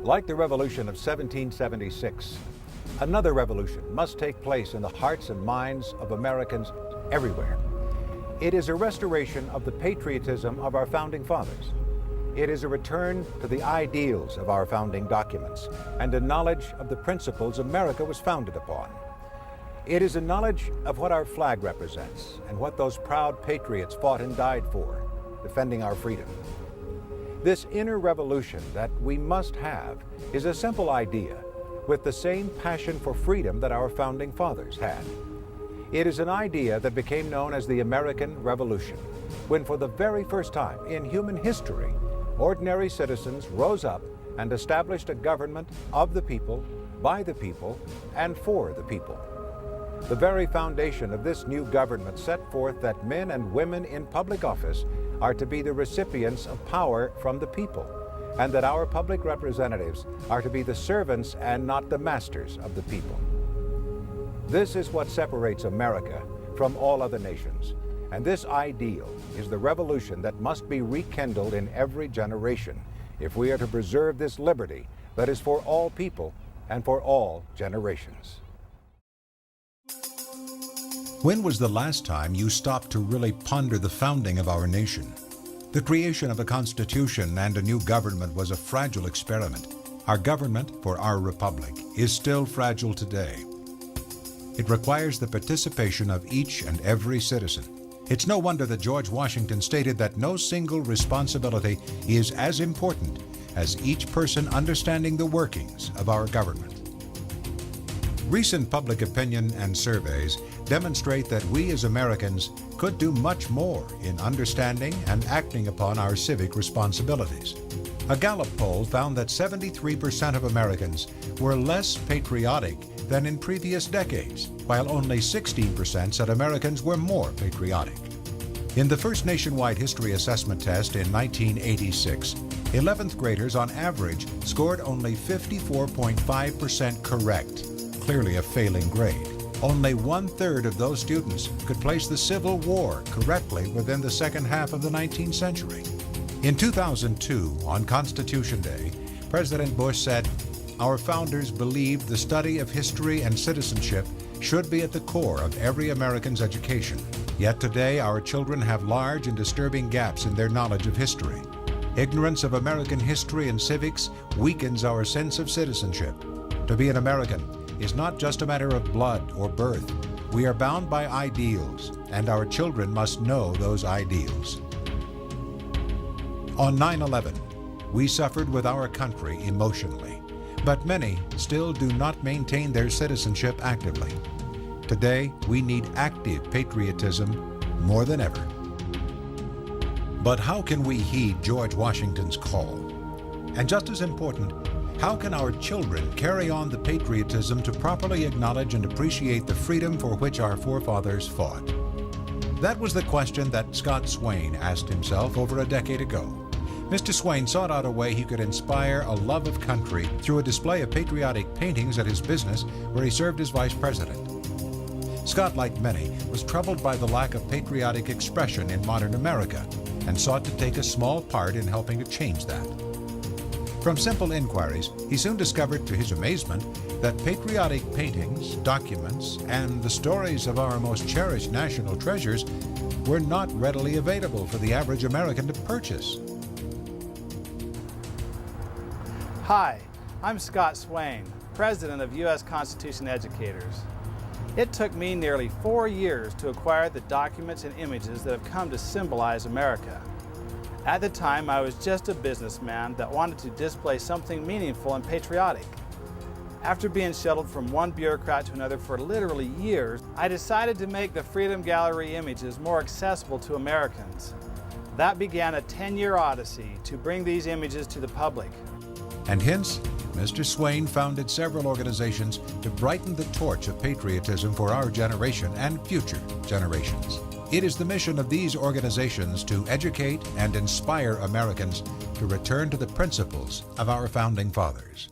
Like the Revolution of 1776, another revolution must take place in the hearts and minds of Americans everywhere. It is a restoration of the patriotism of our founding fathers. It is a return to the ideals of our founding documents and a knowledge of the principles America was founded upon. It is a knowledge of what our flag represents and what those proud patriots fought and died for, defending our freedom. This inner revolution that we must have is a simple idea with the same passion for freedom that our founding fathers had. It is an idea that became known as the American Revolution, when for the very first time in human history, ordinary citizens rose up and established a government of the people, by the people, and for the people. The very foundation of this new government set forth that men and women in public office are to be the recipients of power from the people, and that our public representatives are to be the servants and not the masters of the people. This is what separates America from all other nations, and this ideal is the revolution that must be rekindled in every generation if we are to preserve this liberty that is for all people and for all generations. When was the last time you stopped to really ponder the founding of our nation? The creation of a constitution and a new government was a fragile experiment. Our government, for our republic, is still fragile today. It requires the participation of each and every citizen. It's no wonder that George Washington stated that no single responsibility is as important as each person understanding the workings of our government. Recent public opinion and surveys demonstrate that we as Americans could do much more in understanding and acting upon our civic responsibilities. A Gallup poll found that 73% of Americans were less patriotic than in previous decades, while only 16% said Americans were more patriotic. In the first nationwide history assessment test in 1986, 11th graders on average scored only 54.5% correct, clearly a failing grade. Only 1/3 of those students could place the Civil War correctly within the second half of the 19th century. In 2002, on Constitution Day, President Bush said, "Our founders believed the study of history and citizenship should be at the core of every American's education. Yet today, our children have large and disturbing gaps in their knowledge of history. Ignorance of American history and civics weakens our sense of citizenship. To be an American is not just a matter of blood or birth. We are bound by ideals, and our children must know those ideals." On 9/11, we suffered with our country emotionally, but many still do not maintain their citizenship actively. Today, we need active patriotism more than ever. But how can we heed George Washington's call? And just as important, how can our children carry on the patriotism to properly acknowledge and appreciate the freedom for which our forefathers fought? That was the question that Scott Swain asked himself over a decade ago. Mr. Swain sought out a way he could inspire a love of country through a display of patriotic paintings at his business where he served as vice president. Scott, like many, was troubled by the lack of patriotic expression in modern America and sought to take a small part in helping to change that. From simple inquiries, he soon discovered to his amazement that patriotic paintings, documents, and the stories of our most cherished national treasures were not readily available for the average American to purchase. Hi, I'm Scott Swain, President of U.S. Constitution Educators. It took me nearly 4 years to acquire the documents and images that have come to symbolize America. At the time, I was just a businessman that wanted to display something meaningful and patriotic. After being shuttled from one bureaucrat to another for literally years, I decided to make the Freedom Gallery images more accessible to Americans. That began a 10-year odyssey to bring these images to the public. And hence, Mr. Swain founded several organizations to brighten the torch of patriotism for our generation and future generations. It is the mission of these organizations to educate and inspire Americans to return to the principles of our founding fathers.